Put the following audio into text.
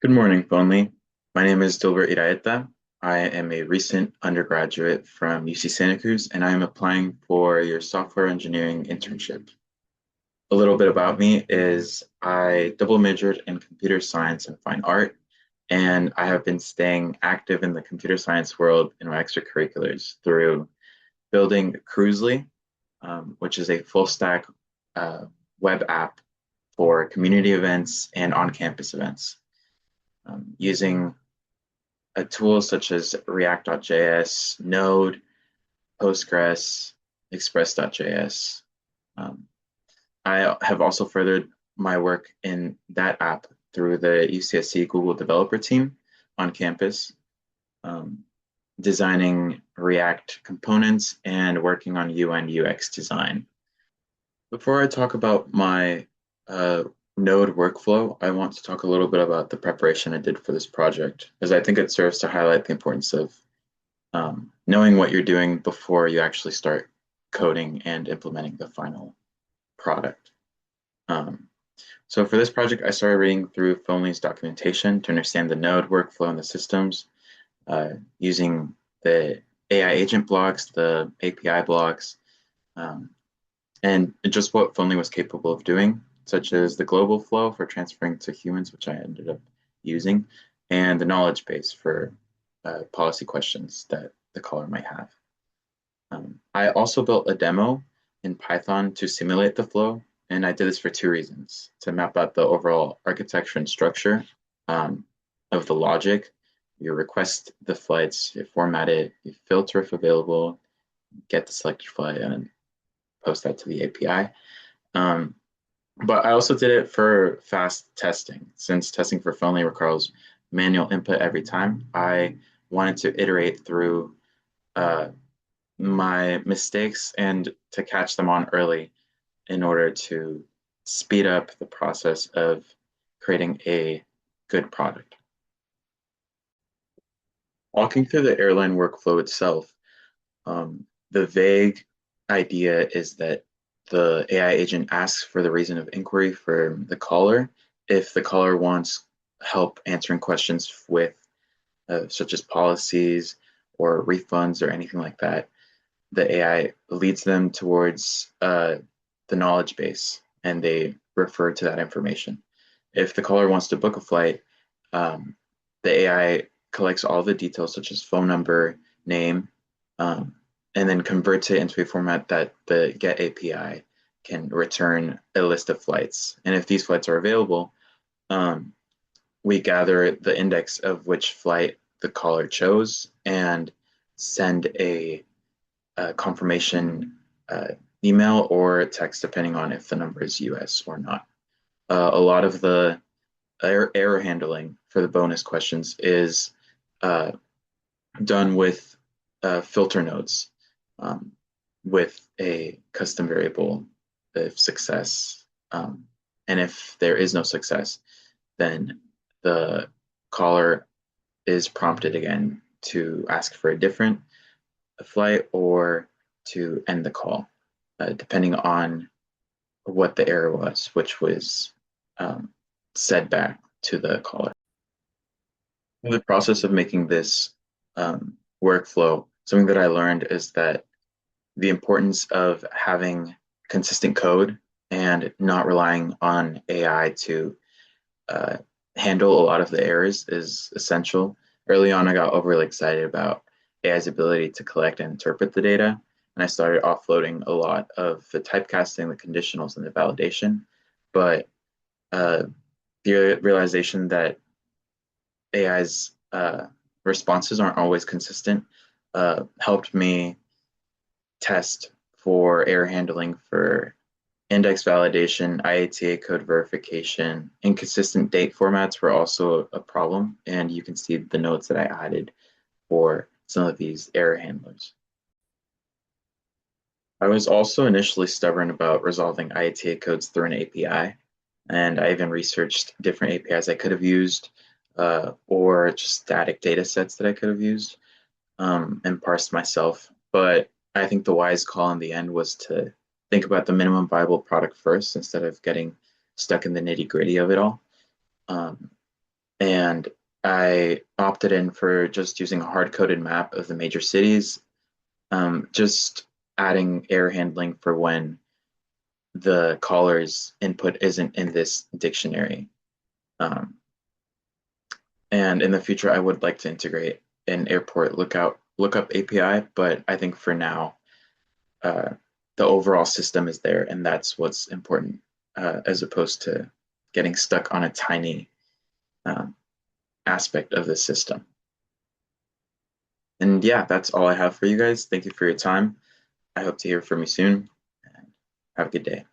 Good morning, Phonely. My name is GioIraheta. I am a recent undergraduate from UC Santa Cruz, and I am applying for your software engineering internship. A little bit about me is I double majored in computer science and fine art, and I have been staying active in the computer science world in my extracurriculars through building Cruisely, which is a full stack uh, web app for community events and on-campus events using tools such as React.js, Node, Postgres, Express.js. Um, I have also furthered my work in that app through the UCSC Google Developer Team on campus, um, designing React components and working on UI and UX design. Before I talk about my uh, Node workflow, I want to talk a little bit about the preparation I did for this project, as I think it serves to highlight the importance of knowing what you're doing before you actually start coding and implementing the final product. Um, so for this project, I started reading through Phonely's documentation to understand the Node workflow and the systems, using the AI agent blocks, the API blocks, um, and just what Phonely was capable of doing, such as the global flow for transferring to humans, which I ended up using, and the knowledge base for policy questions that the caller might have. I also built a demo in Python to simulate the flow, and I did this for two reasons: to map out the overall architecture and structure of the logic. You request the flights, you format it, you filter if available, get the selected flight, and post that to the API. Um, but I also did it for fast testing. Since testing for Phonely requires manual input every time, I wanted to iterate through uh, my mistakes and to catch them on early in order to speed up the process of creating a good product. Walking through the airline workflow itself, the vague idea is that the AI agent asks for the reason of inquiry for the caller. If the caller wants help answering questions with such as policies or refunds or anything like that, the AI leads them towards the knowledge base and they refer to that information. If the caller wants to book a flight, um, the AI collects all the details such as phone number, name, um, and then converts it into a format that the GET API can return a list of flights. And if these flights are available, um, we gather the index of which flight the caller chose and send a confirmation email or text, depending on if the number is US or not. A lot of the error handling for the bonus questions is uh, done with filter nodes with a custom variable if success. And if there is no success, then the caller is prompted again to ask for a different flight or to end the call, depending on what the error was, which was um, said back to the caller. In the process of making this workflow, something that I learned is that the importance of having consistent code and not relying on AI to uh, handle a lot of the errors is essential. Early on, I got overly excited about AI's ability to collect and interpret the data, and I started offloading a lot of the typecasting, the conditionals, and the validation. But uh, the realization that AI's responses aren't always consistent helped me test for error handling for index validation, IATA code verification. Inconsistent date formats were also a problem, and you can see the notes that I added for some of these error handlers. I was also initially stubborn about resolving IATA codes through an API, and I even researched different APIs I could have used, or just static data sets that I could have used, and parsed myself. But I think the wise call in the end was to think about the minimum viable product first instead of getting stuck in the nitty gritty of it all. Um, And I opted in for just using a hard-coded map of the major cities, just adding error handling for when the caller's input isn't in this dictionary. Um, and in the future, I would like to integrate an airport lookup API, but I think for now, uh, the overall system is there, and that's what's important, as opposed to getting stuck on a tiny um, aspect of the system. And yeah, that's all I have for you guys. Thank you for your time. I hope to hear from you soon, and have a good day.